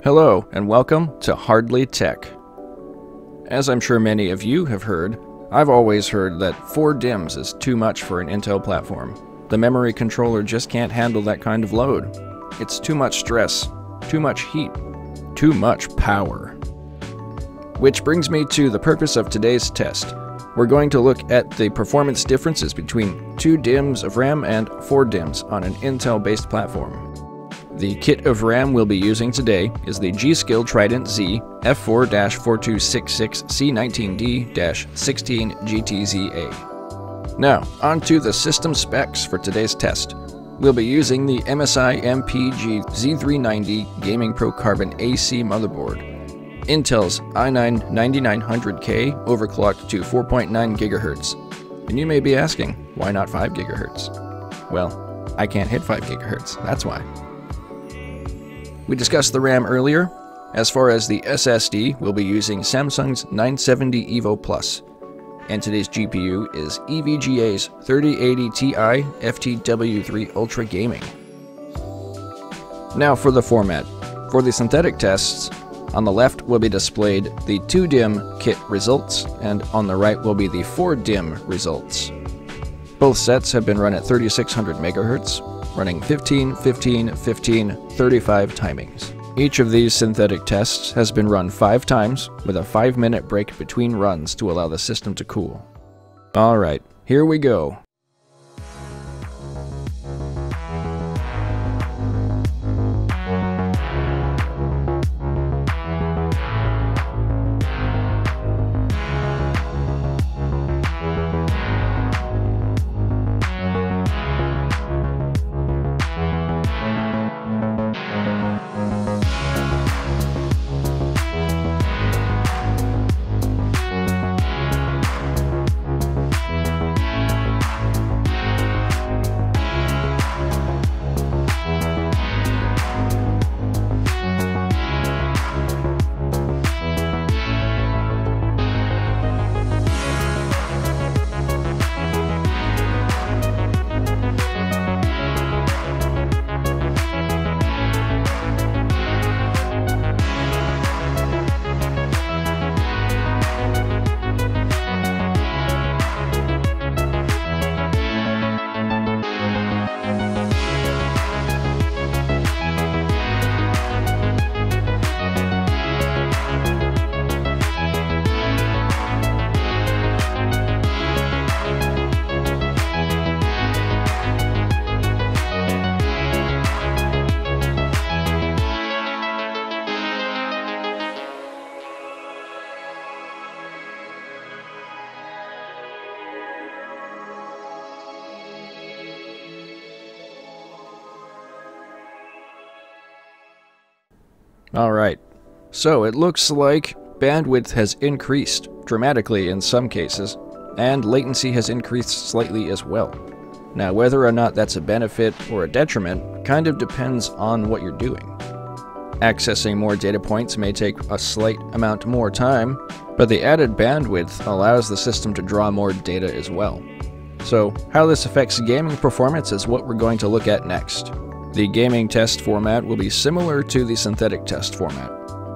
Hello, and welcome to Hardly Tech. As I'm sure many of you have heard, I've always heard that 4 DIMMs is too much for an Intel platform. The memory controller just can't handle that kind of load. It's too much stress, too much heat, too much power. Which brings me to the purpose of today's test. We're going to look at the performance differences between 2 DIMMs of RAM and 4 DIMMs on an Intel-based platform. The kit of RAM we'll be using today is the G.Skill Trident Z F4-4266C19D-16GTZA. Now, on to the system specs for today's test. We'll be using the MSI MPG Z390 Gaming Pro Carbon AC motherboard, Intel's i9-9900K overclocked to 4.9 GHz. And you may be asking, why not 5 GHz? Well, I can't hit 5 GHz, that's why. We discussed the RAM earlier. As far as the SSD, we'll be using Samsung's 970 EVO Plus. And today's GPU is EVGA's 3080 Ti FTW3 Ultra Gaming. Now for the format. For the synthetic tests, on the left will be displayed the 2 DIMM kit results, and on the right will be the 4 DIMM results. Both sets have been run at 3600 MHz, running 15, 15, 15, 35 timings. Each of these synthetic tests has been run 5 times, with a 5-minute break between runs to allow the system to cool. Alright, here we go. Alright, so it looks like bandwidth has increased dramatically in some cases, and latency has increased slightly as well. Now, whether or not that's a benefit or a detriment kind of depends on what you're doing. Accessing more data points may take a slight amount more time, but the added bandwidth allows the system to draw more data as well. So, how this affects gaming performance is what we're going to look at next. The gaming test format will be similar to the synthetic test format.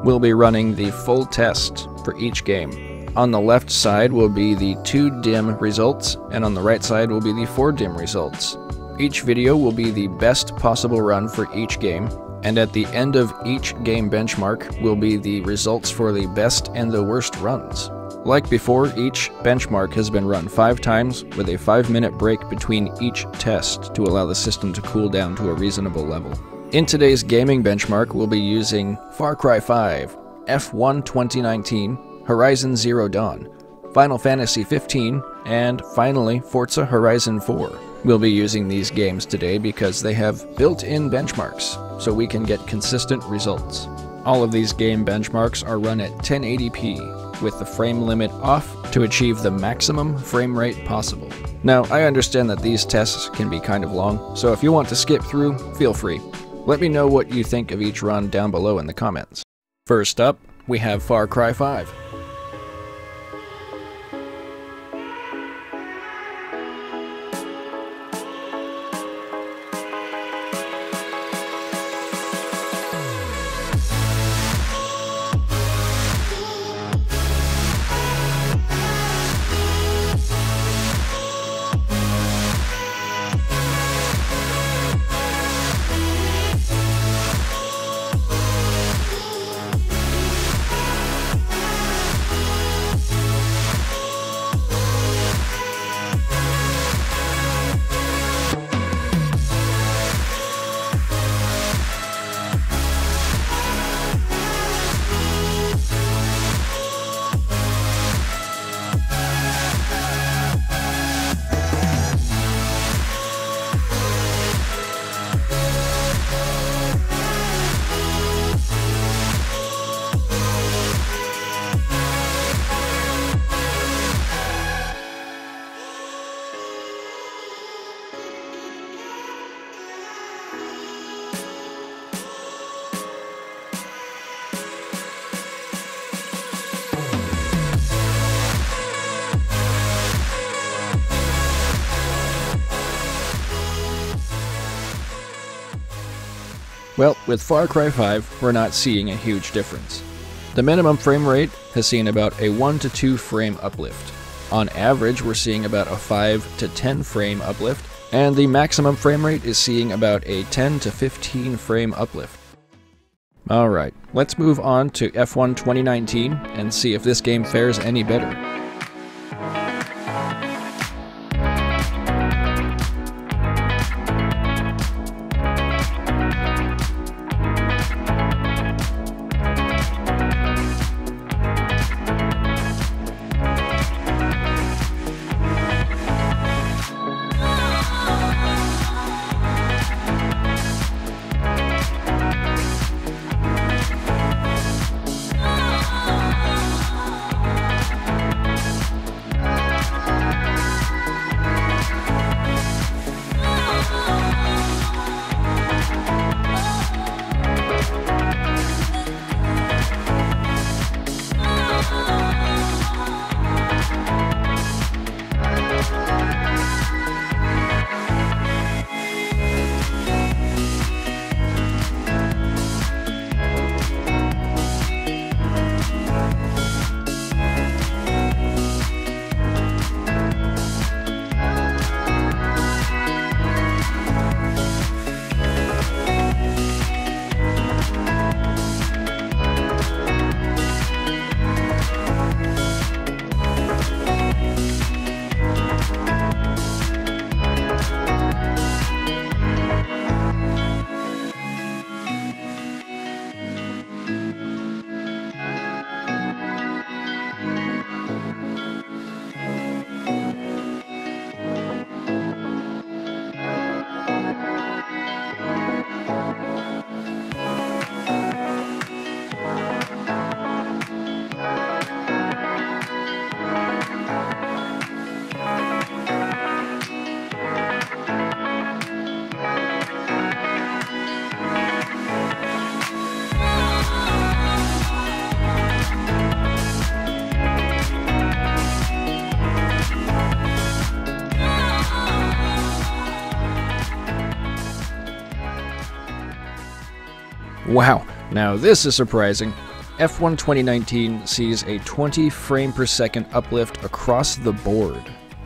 We'll be running the full test for each game. On the left side will be the 2 DIMM results, and on the right side will be the 4 DIMM results. Each video will be the best possible run for each game, and at the end of each game benchmark will be the results for the best and the worst runs. Like before, each benchmark has been run 5 times, with a 5-minute break between each test to allow the system to cool down to a reasonable level. In today's gaming benchmark, we'll be using Far Cry 5, F1 2019, Horizon Zero Dawn, Final Fantasy 15, and finally Forza Horizon 4. We'll be using these games today because they have built-in benchmarks, so we can get consistent results. All of these game benchmarks are run at 1080p, with the frame limit off to achieve the maximum frame rate possible. Now, I understand that these tests can be kind of long, so if you want to skip through, feel free. Let me know what you think of each run down below in the comments. First up, we have Far Cry 5. Well, with Far Cry 5, we're not seeing a huge difference. The minimum frame rate has seen about a 1 to 2 frame uplift. On average, we're seeing about a 5 to 10 frame uplift, and the maximum frame rate is seeing about a 10 to 15 frame uplift. Alright, let's move on to F1 2019 and see if this game fares any better. Wow, now this is surprising. F1 2019 sees a 20 frame per second uplift across the board.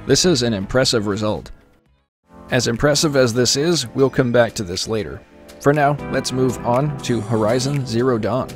This is an impressive result. As impressive as this is, we'll come back to this later. For now, let's move on to Horizon Zero Dawn.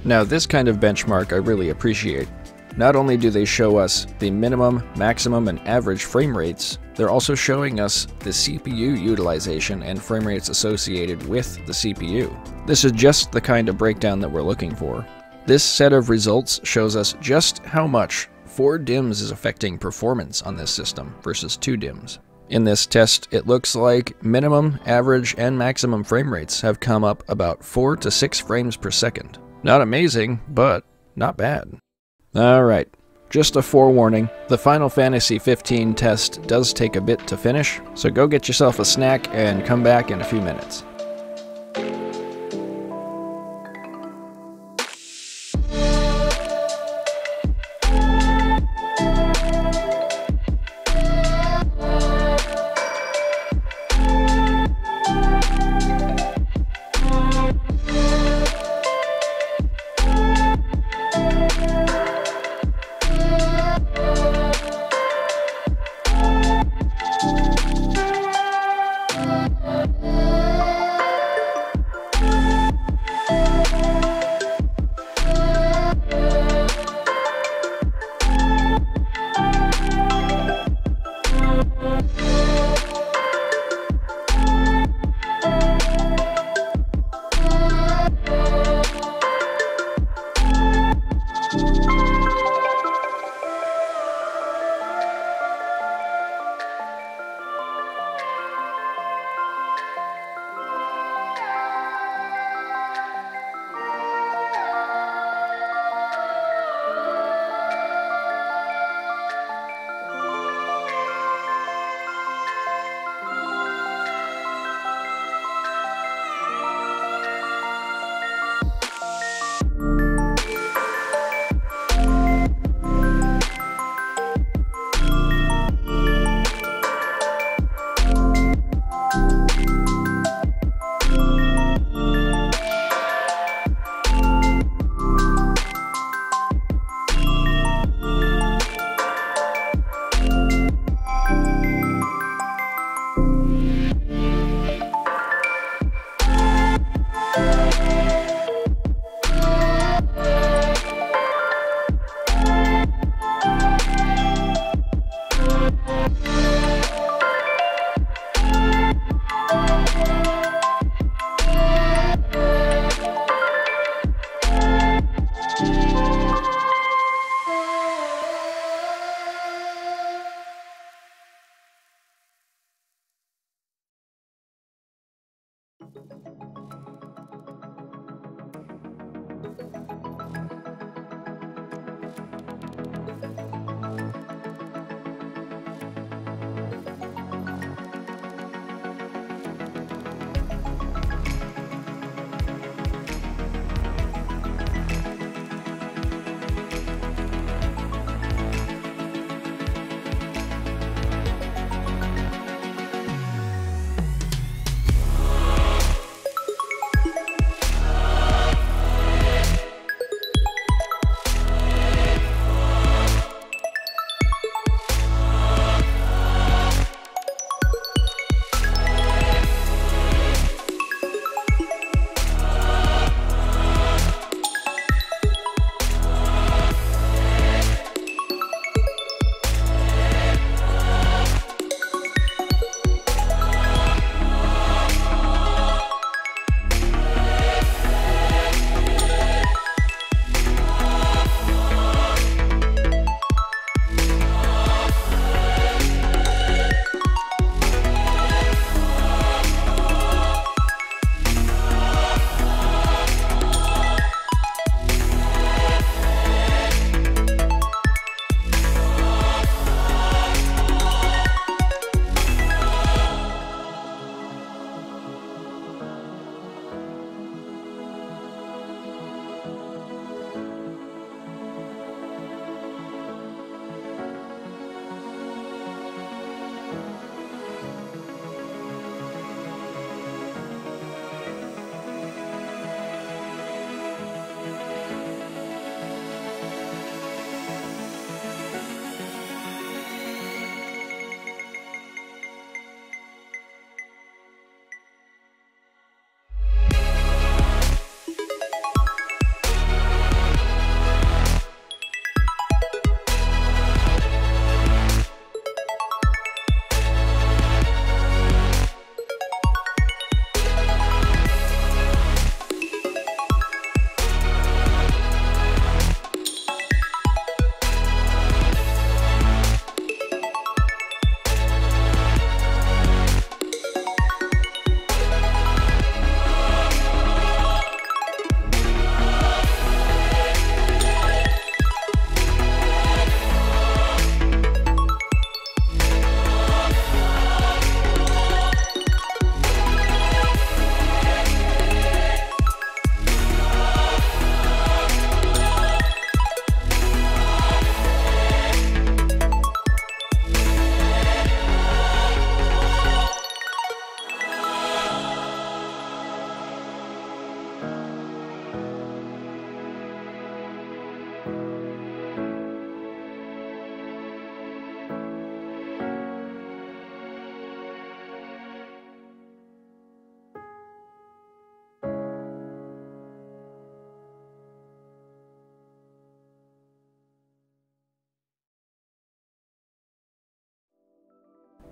Now this kind of benchmark I really appreciate. Not only do they show us the minimum, maximum, and average frame rates, they're also showing us the CPU utilization and frame rates associated with the CPU. This is just the kind of breakdown that we're looking for. This set of results shows us just how much 4 DIMMs is affecting performance on this system versus 2 DIMMs. In this test, it looks like minimum, average, and maximum frame rates have come up about 4 to 6 frames per second. Not amazing, but not bad. Alright, just a forewarning, the Final Fantasy 15 test does take a bit to finish, so go get yourself a snack and come back in a few minutes.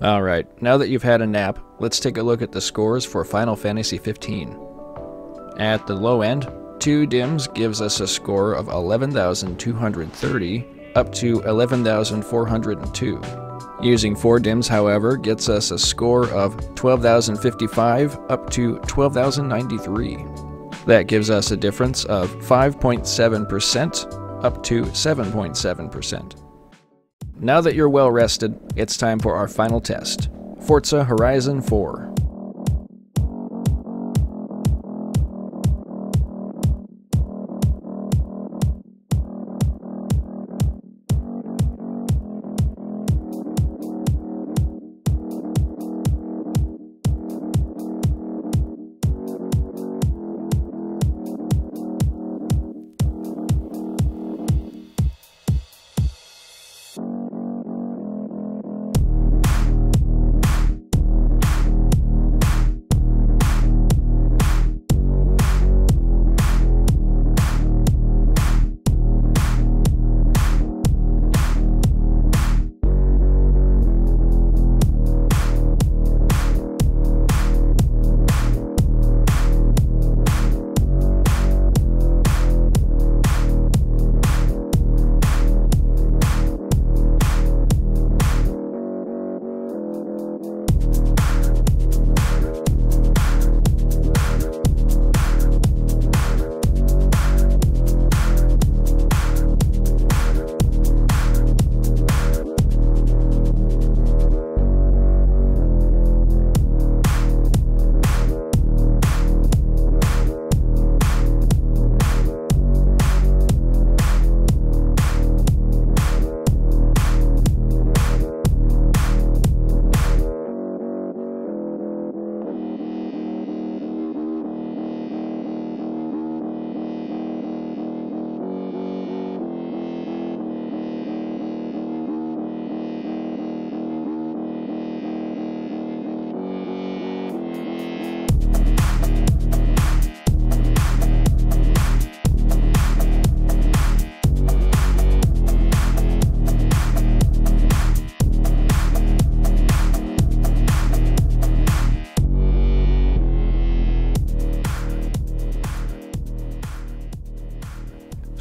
Alright, now that you've had a nap, let's take a look at the scores for Final Fantasy XV. At the low end, 2 Dimms gives us a score of 11,230 up to 11,402. Using 4 Dimms, however, gets us a score of 12,055 up to 12,093. That gives us a difference of 5.7% up to 7.7%. Now that you're well rested, it's time for our final test, Forza Horizon 4.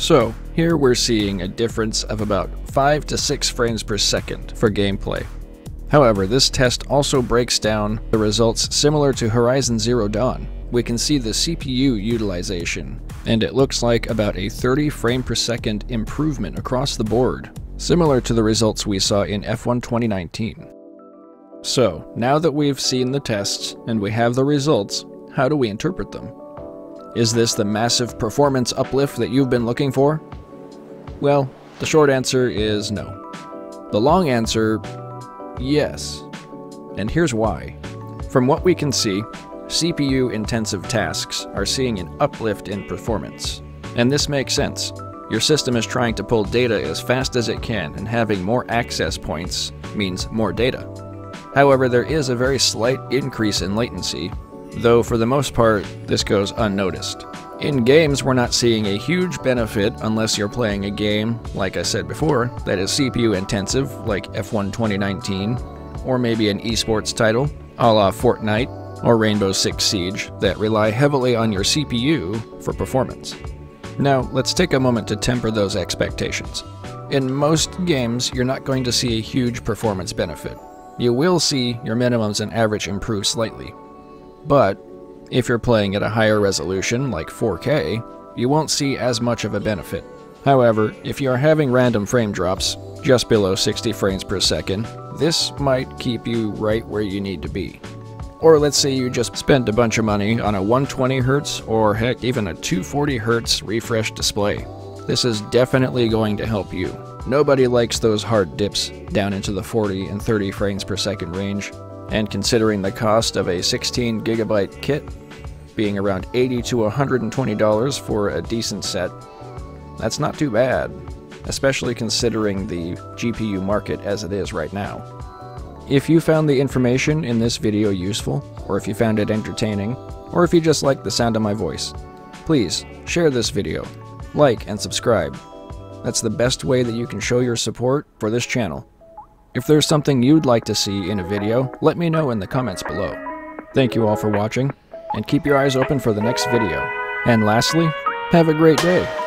So, here we're seeing a difference of about 5 to 6 frames per second for gameplay. However, this test also breaks down the results similar to Horizon Zero Dawn. We can see the CPU utilization, and it looks like about a 30 frame per second improvement across the board, similar to the results we saw in F1 2019. So, now that we've seen the tests and we have the results, how do we interpret them? Is this the massive performance uplift that you've been looking for? Well, the short answer is no. The long answer, yes. And here's why. From what we can see, CPU-intensive tasks are seeing an uplift in performance. And this makes sense. Your system is trying to pull data as fast as it can, and having more access points means more data. However, there is a very slight increase in latency, though for the most part, this goes unnoticed. In games, we're not seeing a huge benefit unless you're playing a game, like I said before, that is CPU intensive, like F1 2019, or maybe an esports title, a la Fortnite or Rainbow Six Siege, that rely heavily on your CPU for performance. Now, let's take a moment to temper those expectations. In most games, you're not going to see a huge performance benefit. You will see your minimums and average improve slightly. But if you're playing at a higher resolution, like 4K, you won't see as much of a benefit. However, if you are having random frame drops, just below 60 frames per second, this might keep you right where you need to be. Or let's say you just spent a bunch of money on a 120Hz or heck, even a 240Hz refresh display. This is definitely going to help you. Nobody likes those hard dips down into the 40 and 30 frames per second range. And considering the cost of a 16GB kit being around $80 to $120 for a decent set, that's not too bad, especially considering the GPU market as it is right now. If you found the information in this video useful, or if you found it entertaining, or if you just like the sound of my voice, please share this video, like and subscribe. That's the best way that you can show your support for this channel. If there's something you'd like to see in a video, let me know in the comments below. Thank you all for watching, and keep your eyes open for the next video. And lastly, have a great day.